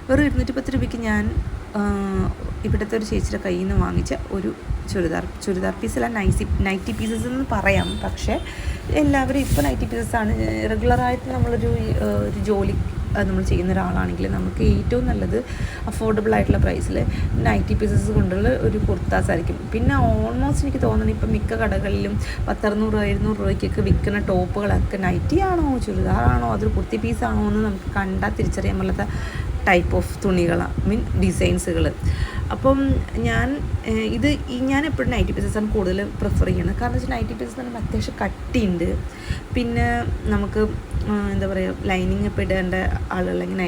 വെറും 210 രൂപയ്ക്ക് ഞാൻ ഇവിടുത്തെ ഒരു ചേച്ചിയുടെ കയ്യിൽ നിന്ന് വാങ്ങിച്ച ഒരു ചുരിദാർ പീസല്ല, നൈറ്റി പീസസ് എന്ന് പറയാം. പക്ഷേ എല്ലാവരും ഇപ്പോൾ നൈറ്റി പീസസ്സാണ്. റെഗുലറായിട്ട് നമ്മളൊരു ജോലി നമ്മൾ ചെയ്യുന്ന ഒരാളാണെങ്കിൽ നമുക്ക് ഏറ്റവും നല്ലത് അഫോർഡബിൾ ആയിട്ടുള്ള പ്രൈസിൽ നൈറ്റി പീസസ് കൊണ്ടുള്ള ഒരു കുർത്താസ് ആയിരിക്കും. പിന്നെ ഓൾമോസ്റ്റ് എനിക്ക് തോന്നുന്നു ഇപ്പം മിക്ക കടകളിലും 1000-700 രൂപയ്ക്കൊക്കെ വിൽക്കുന്ന ടോപ്പുകളൊക്കെ നൈറ്റി ആണോ ചുരിദാറാണോ അതൊരു കുർത്തി പീസാണോ എന്ന് നമുക്ക് കണ്ടാൽ തിരിച്ചറിയാൻ പറ്റാത്ത ടൈപ്പ് ഓഫ് തുണികളാണ്, ഡിസൈൻസുകൾ. അപ്പം ഞാൻ എപ്പോഴും നൈറ്റി പീസസാണ് കൂടുതൽ പ്രിഫർ ചെയ്യുന്നത്. കാരണം വെച്ചാൽ നൈറ്റി പീസസ് എന്ന് പറയുമ്പോൾ അത്യാവശ്യം കട്ടിയുണ്ട്. പിന്നെ നമുക്ക് എന്താ പറയുക, ലൈനിങ് ഇപ്പോൾ ഇടേണ്ട ആളുകളെങ്കിൽ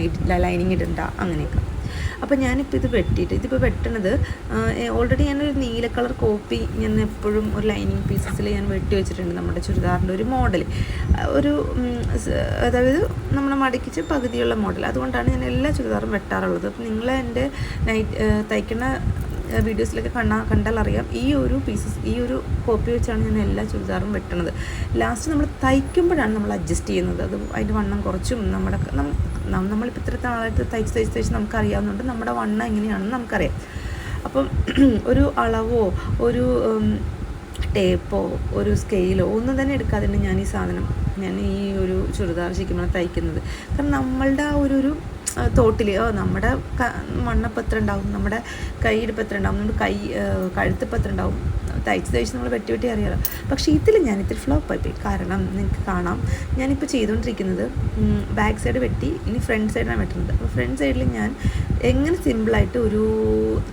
ലൈനിങ് ഇടണ്ട അങ്ങനെയൊക്കെ. അപ്പോൾ ഞാനിപ്പോൾ ഇതിപ്പോൾ വെട്ടണത് ഓൾറെഡി ഞാനൊരു നീല കളർ കോപ്പി ഞാൻ എപ്പോഴും ഒരു ലൈനിങ് പീസസിൽ ഞാൻ വെട്ടി വെച്ചിട്ടുണ്ട്. നമ്മുടെ ചുരിദാറിൻ്റെ ഒരു മോഡൽ, അതായത് നമ്മൾ മടക്കിച്ച് പകുതിയുള്ള മോഡൽ. അതുകൊണ്ടാണ് ഞാൻ എല്ലാ ചുരിദാറും വെട്ടാറുള്ളത്. അപ്പോൾ നിങ്ങൾ എൻ്റെ തയ്ക്കുന്ന വീഡിയോസിലൊക്കെ കണ്ടാൽ അറിയാം, ഈ ഒരു കോപ്പി വെച്ചാണ് ഞാൻ എല്ലാ ചുരിദാറും വെട്ടണത്. ലാസ്റ്റ് നമ്മൾ തയ്ക്കുമ്പോഴാണ് നമ്മൾ അഡ്ജസ്റ്റ് ചെയ്യുന്നത്. അത് അതിൻ്റെ വണ്ണം കുറച്ചും നമ്മളിപ്പോൾ ഇത്രത്തെ ആളായിട്ട് തയ്ച്ച് നമുക്കറിയാവുന്നതുകൊണ്ട് നമ്മുടെ വണ്ണം എങ്ങനെയാണെന്ന് നമുക്കറിയാം. അപ്പം ഒരു അളവോ ഒരു ടേപ്പോ ഒരു സ്കെയിലോ ഒന്നും തന്നെ എടുക്കാതെ ഞാൻ ഈ ഒരു ചുരിദാർ ശരിക്കും തയ്ക്കുന്നത്. കാരണം നമ്മളുടെ ആ ഒരു തോട്ടിൽ നമ്മുടെ മണ്ണപ്പം എത്ര ഉണ്ടാവും, നമ്മുടെ കൈയിടിപ്പം എത്ര ഉണ്ടാവും, നമ്മുടെ കഴുത്തിപ്പം എത്ര ഉണ്ടാവും, തയ്ച്ച് നമ്മൾ വെട്ടി അറിയാമല്ലോ. പക്ഷേ ഞാൻ ഇത്തിരി ഫ്ലോപ്പായി പോയി. കാരണം നിങ്ങൾക്ക് കാണാം, ഞാനിപ്പോൾ ചെയ്തുകൊണ്ടിരിക്കുന്നത് ബാക്ക് സൈഡ് വെട്ടി ഇനി ഫ്രണ്ട് സൈഡാണ് വെട്ടുന്നത്. അപ്പോൾ ഫ്രണ്ട് സൈഡിൽ ഞാൻ എങ്ങനെ സിമ്പിളായിട്ട് ഒരു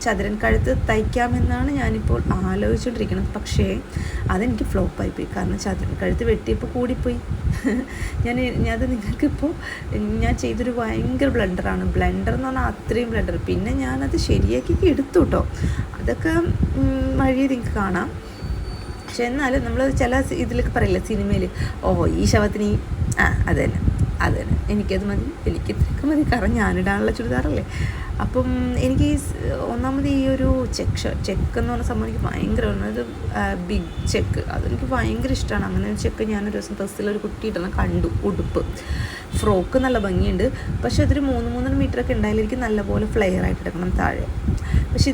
ചതുരൻ കഴുത്ത് തയ്ക്കാമെന്നാണ് ഞാനിപ്പോൾ ആലോചിച്ചുകൊണ്ടിരിക്കുന്നത്. പക്ഷേ അതെനിക്ക് ഫ്ലോപ്പായിപ്പോയി. കാരണം ചതുരൻ കഴുത്ത് വെട്ടിയപ്പോൾ കൂടിപ്പോയി. അത് നിങ്ങൾക്കിപ്പോൾ ഞാൻ ചെയ്തൊരു ഭയങ്കര ബ്ലണ്ടർ എന്ന് പറഞ്ഞാൽ അത്രയും ബ്ലണ്ടർ. പിന്നെ ഞാനത് ശരിയാക്കി എടുത്തു കേട്ടോ. അതൊക്കെ വഴി നിങ്ങൾക്ക് കാണാം. പക്ഷെ എന്നാലും നമ്മൾ ചില ഇതിലൊക്കെ പറയില്ല സിനിമയിൽ, ഈ ശവത്തിന് അത് തന്നെ എനിക്കത് മതി, എനിക്ക് ഇത്രയൊക്കെ മതി. കാരണം ഞാനിടാനുള്ള ചുരിദാറല്ലേ. അപ്പം എനിക്ക് ഒന്നാമത് ഈ ഒരു ചെക്ക് എന്ന് പറഞ്ഞ സംഭവം എനിക്ക് ഭയങ്കര, അത് ബിഗ് ചെക്ക്, അതെനിക്ക് ഭയങ്കര ഇഷ്ടമാണ്. അങ്ങനെ ഒരു ചെക്ക് ഞാനൊരു ദിവസം ഡ്രസ്സിലൊരു കുട്ടി ഇടണം കണ്ടു. ഉടുപ്പ് ഫ്രോക്ക് നല്ല ഭംഗിയുണ്ട്. പക്ഷെ അതൊരു 3-3.5 മീറ്ററൊക്കെ ഉണ്ടായാലും എനിക്ക് നല്ലപോലെ ഫ്ലെയർ ആയിട്ട് എടുക്കണം താഴെ. പക്ഷെ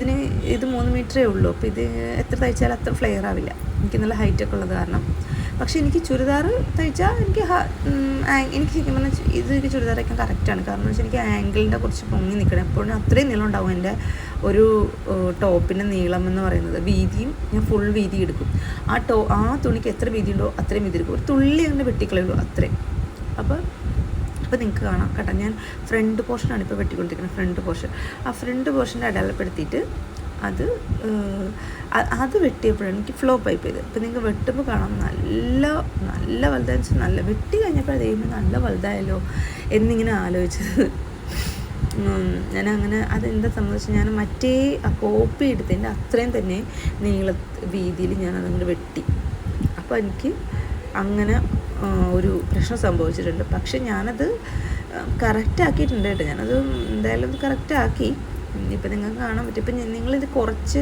ഇത് 3 മീറ്ററേ ഉള്ളൂ. അപ്പോൾ ഇത് എത്ര തയ്ച്ചാലും അത്ര ഫ്ലെയർ ആവില്ല. എനിക്ക് നല്ല ഹൈറ്റൊക്കെ ഉള്ളത് കാരണം. പക്ഷേ എനിക്ക് ചുരിദാർ തയ്ച്ചാൽ എനിക്ക് ശരിക്കും പറഞ്ഞാൽ ഇത് ചുരിദാർ തയ്ക്കാൻ കറക്റ്റാണ്. കാരണം എന്ന് വെച്ചാൽ എനിക്ക് ആംഗിളിൻ്റെ കുറച്ച് പൊങ്ങി നിൽക്കണം. എപ്പോഴും അത്രയും നീളം ഉണ്ടാവും എൻ്റെ ഒരു ടോപ്പിൻ്റെ നീളം എന്ന് പറയുന്നത്. വീതിയും ഞാൻ ഫുൾ വീതി എടുക്കും. ആ തുണിക്ക് എത്ര വീതി ഉണ്ടോ അത്രയും വീതി എടുക്കും. ഒരു തുള്ളി അങ്ങനെ വെട്ടിക്കളയുള്ളൂ അത്രയും. അപ്പോൾ നിങ്ങൾക്ക് കാണാം കേട്ടോ, ഞാൻ ഫ്രണ്ട് പോർഷനാണ് ഇപ്പോൾ വെട്ടിക്കൊണ്ടിരിക്കുന്നത്. ഫ്രണ്ട് പോർഷൻ്റെ അടയാളപ്പെടുത്തിയിട്ട് അത് വെട്ടിയപ്പോഴാണ് എനിക്ക് ഫ്ലോപ്പായി പോയത്. അപ്പോൾ നിങ്ങൾക്ക് വെട്ടുമ്പോൾ കാണാം നല്ല വലുതായി, നല്ല വെട്ടി കഴിഞ്ഞപ്പോൾ ദൈവം നല്ല വലുതായല്ലോ എന്നിങ്ങനെ ആലോചിച്ചത്. ഞാനങ്ങനെ അതെന്താ സംബന്ധിച്ച് ഞാൻ മറ്റേ ആ കോപ്പി എടുത്തതിൻ്റെ അത്രയും തന്നെ വീതിയിൽ ഞാനതങ്ങനെ വെട്ടി. അപ്പോൾ എനിക്ക് അങ്ങനെ ഒരു പ്രശ്നം സംഭവിച്ചിട്ടുണ്ട്. പക്ഷെ ഞാനത് കറക്റ്റാക്കിയിട്ടുണ്ട് കേട്ടോ. ഞാനത് എന്തായാലും കറക്റ്റാക്കി. ഇപ്പം നിങ്ങൾക്ക് കാണാൻ പറ്റും. ഇപ്പം നിങ്ങളിത് കുറച്ച്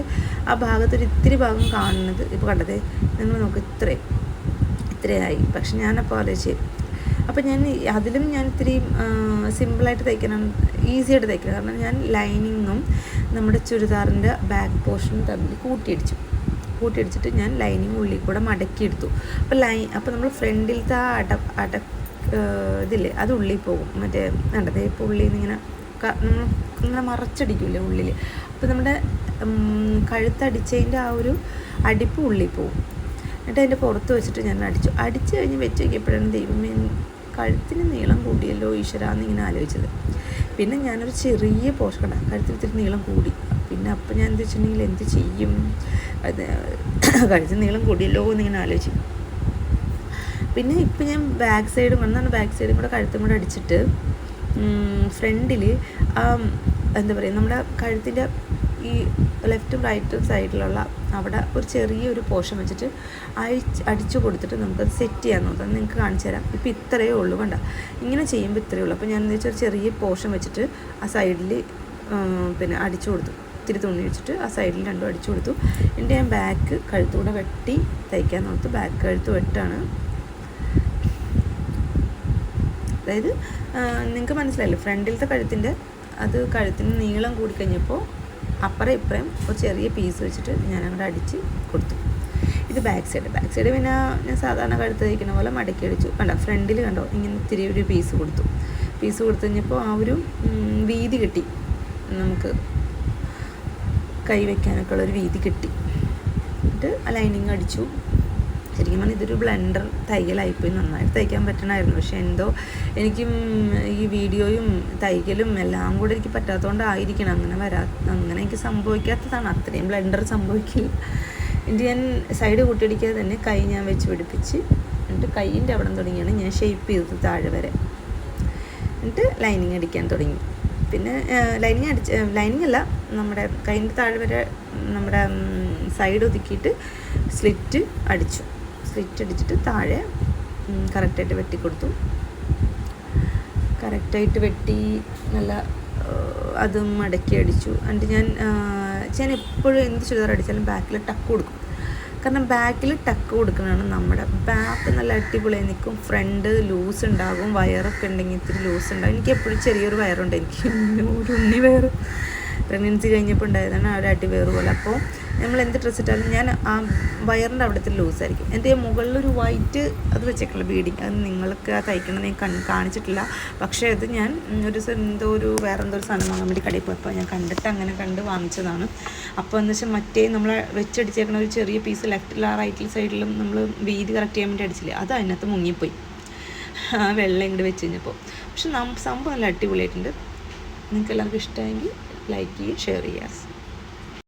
ആ ഭാഗത്തൊരു ഇത്തിരി ഭാഗം കാണുന്നത് ഇപ്പോൾ കണ്ടത് നിങ്ങൾ നോക്ക്, ഇത്രയായി. പക്ഷെ ഞാനപ്പോൾ ആലോചിച്ച്, അപ്പം അതിലും ഞാൻ ഇത്തിരി സിമ്പിളായിട്ട് തയ്ക്കാനാണ്, ഈസിയായിട്ട് തയ്ക്കണം. കാരണം ഞാൻ ലൈനിങ്ങും നമ്മുടെ ചുരിദാറിൻ്റെ ബാക്ക് പോർഷനും തമ്മിൽ കൂട്ടിയടിച്ചിട്ട് ഞാൻ ലൈനിങ് ഉള്ളിൽ കൂടെ മടക്കിയെടുത്തു. അപ്പോൾ നമ്മൾ ഫ്രണ്ടിലത്തെ ആ ഇതില്ലേ അത് ഉള്ളിൽ പോകും. മറ്റേ കണ്ടത് ഇപ്പോൾ ഉള്ളിൽ നിന്ന് ഇങ്ങനെ മറച്ചടിക്കില്ലേ ഉള്ളിൽ. അപ്പോൾ നമ്മുടെ കഴുത്തടിച്ചതിൻ്റെ ആ ഒരു അടിപ്പ് ഉള്ളിൽ പോകും. എന്നിട്ട് അതിൻ്റെ പുറത്ത് വെച്ചിട്ട് ഞാൻ അടിച്ച് കഴിഞ്ഞ് വെച്ച് നോക്കിയപ്പോഴാണ് ദൈവമേ കഴുത്തിന് നീളം കൂടിയല്ലോ ഈശ്വരാന്ന് ഇങ്ങനെ ആലോചിച്ചത്. പിന്നെ ഞാനൊരു ചെറിയ പോർഷൻ കഴുത്തിൽ ഇത്തിരി നീളം കൂടി. പിന്നെ അപ്പം ഞാൻ എന്താ വെച്ചിട്ടുണ്ടെങ്കിൽ എന്ത് ചെയ്യും, അത് കഴുത്തിന് നീളം കൂടിയല്ലോ എന്നിങ്ങനെ ആലോചിച്ചു. പിന്നെ ഇപ്പം ഞാൻ ബാക്ക് സൈഡും കൂടെ കഴുത്തും കൂടെ അടിച്ചിട്ട് ഫ്രണ്ടിൽ എന്താ പറയുക, നമ്മുടെ കഴുത്തിൻ്റെ ഈ ലെഫ്റ്റും റൈറ്റും സൈഡിലുള്ള അവിടെ ഒരു ചെറിയൊരു പോർഷൻ വെച്ചിട്ട് അടിച്ചു കൊടുത്തിട്ട് നമുക്കത് സെറ്റ് ചെയ്യാൻ നോക്കാം. നിങ്ങൾക്ക് കാണിച്ചു തരാം. ഇപ്പോൾ ഇത്രയേ ഉള്ളൂ, കണ്ട ഇങ്ങനെ ചെയ്യുമ്പോൾ ഇത്രയേ ഉള്ളൂ. അപ്പോൾ ഞാൻ എന്താ വെച്ചാൽ ഒരു ചെറിയ പോർഷൻ വെച്ചിട്ട് ആ സൈഡിൽ പിന്നെ അടിച്ചു കൊടുത്തു. ഇത്തിരി തുണി വെച്ചിട്ട് ആ സൈഡിൽ രണ്ടും അടിച്ചു കൊടുത്തു. എന്നിട്ട് ഞാൻ ബാക്ക് കഴുത്തൂടെ വെട്ടി തയ്ക്കാൻ നോർത്തു. ബാക്ക് കഴുത്ത് വെട്ടാണ്. അതായത് നിങ്ങൾക്ക് മനസ്സിലായില്ലേ, ഫ്രണ്ടിലത്തെ കഴുത്തിൻ്റെ അത് കഴുത്തിന് നീളം കൂടിക്കഴിഞ്ഞപ്പോൾ അപ്പുറം ഇപ്പുറം ഒരു ചെറിയ പീസ് വെച്ചിട്ട് ഞാൻ അങ്ങോട്ട് അടിച്ച് കൊടുത്തു. ഇത് ബാക്ക് സൈഡ് പിന്നെ ഞാൻ സാധാരണ കഴുത്ത് തയ്ക്കുന്ന പോലെ മടക്കി അടിച്ചു. കണ്ടോ ഫ്രണ്ടിൽ കണ്ടോ ഇങ്ങനെ ഇത്തിരി ഒരു പീസ് കൊടുത്തു കഴിഞ്ഞപ്പോൾ ആ ഒരു വീതി കിട്ടി, നമുക്ക് കൈ വയ്ക്കാനൊക്കെ ഉള്ളൊരു വീതി കിട്ടി. എന്നിട്ട് ലൈനിങ് അടിച്ചു. ശരിക്കും പറഞ്ഞാൽ ഇതൊരു ബ്ലെൻഡർ തയ്യലായിപ്പോയി, നന്നായിട്ട് തയ്ക്കാൻ പറ്റണമായിരുന്നു. പക്ഷെ എന്തോ എനിക്കും ഈ വീഡിയോയും തയ്ക്കലും എല്ലാം കൂടെ എനിക്ക് പറ്റാത്തതുകൊണ്ടായിരിക്കണം അങ്ങനെ എനിക്ക് സംഭവിക്കാത്തതാണ്. അത്രയും ബ്ലെൻഡർ സംഭവിക്കില്ല. എന്നിട്ട് ഞാൻ സൈഡ് കൂട്ടിയടിക്കാതെ തന്നെ കൈ ഞാൻ വെച്ച് പിടിപ്പിച്ച് എന്നിട്ട് കൈയിൻ്റെ അവിടെ തുടങ്ങിയാണ് ഞാൻ ഷേപ്പ് ചെയ്തത് താഴെ വരെ. എന്നിട്ട് ലൈനിങ് അടിക്കാൻ തുടങ്ങി. പിന്നെ ലൈനിങ് അല്ല, നമ്മുടെ കൈയിൻ്റെ താഴെ വരെ നമ്മുടെ സൈഡ് ഒതുക്കിയിട്ട് സ്ലിറ്റ് അടിച്ചിട്ട് താഴെ കറക്റ്റായിട്ട് വെട്ടിക്കൊടുത്തു. കറക്റ്റായിട്ട് വെട്ടി നല്ല അതും മടക്കി അടിച്ചു. എന്നിട്ട് ഞാൻ എപ്പോഴും എന്ത് ചുരിദാർ അടിച്ചാലും ബാക്കിൽ ടക്ക് കൊടുക്കും. കാരണം ബാക്കിൽ ടക്ക് കൊടുക്കണതാണ് നമ്മുടെ ബാക്ക് നല്ല അടിപൊളിയായി നിൽക്കും. ഫ്രണ്ട് ലൂസ് ഉണ്ടാകും, വയറൊക്കെ ഉണ്ടെങ്കിൽ ഇത്തിരി ലൂസ് ഉണ്ടാകും. എനിക്ക് എപ്പോഴും ചെറിയൊരു വയറുണ്ട്, എനിക്ക് ഒരു ഉണ്ണി വയർ പ്രഗ്നൻസി കഴിഞ്ഞപ്പോൾ ഉണ്ടായതാണ്, ആ ഒരു അടിവയർ പോലെ. അപ്പോൾ നമ്മൾ എന്ത് ഡ്രസ്സ് ഇട്ടാലും ഞാൻ ആ വയറിൻ്റെ അവിടുത്തെ ലൂസായിരിക്കും. എൻ്റെ മുകളിലൊരു വൈറ്റ് അത് വെച്ചേക്കുള്ള ബീഡിങ്, അത് നിങ്ങൾക്ക് ആ തയ്ക്കണം ഞാൻ കാണിച്ചിട്ടില്ല. പക്ഷേ അത് ഞാൻ ഒരു വേറെ എന്തോ ഒരു സാധനം വാങ്ങാൻ വേണ്ടി കടയിൽ പോയപ്പോൾ ഞാൻ കണ്ട് വാങ്ങിച്ചതാണ്. അപ്പോൾ എന്ന് വെച്ചാൽ മറ്റേ നമ്മൾ വെച്ചടിച്ചേക്കണ ഒരു ചെറിയ പീസ് ലെഫ്റ്റിലും റൈറ്റിൽ സൈഡിലും നമ്മൾ വീതി കറക്റ്റ് ചെയ്യാൻ വേണ്ടി അടിച്ചില്ലേ, അത് അതിനകത്ത് മുങ്ങിപ്പോയി ആ വെള്ളം ഇങ്ങോട്ട് വെച്ച് കഴിഞ്ഞപ്പോൾ. പക്ഷെ സംഭവം നല്ല അടിപൊളിയായിട്ടുണ്ട്. നിങ്ങൾക്ക് എല്ലാവർക്കും ഇഷ്ടമായെങ്കിൽ ലൈക്ക് ചെയ്യുക, ഷെയർ ചെയ്യുക.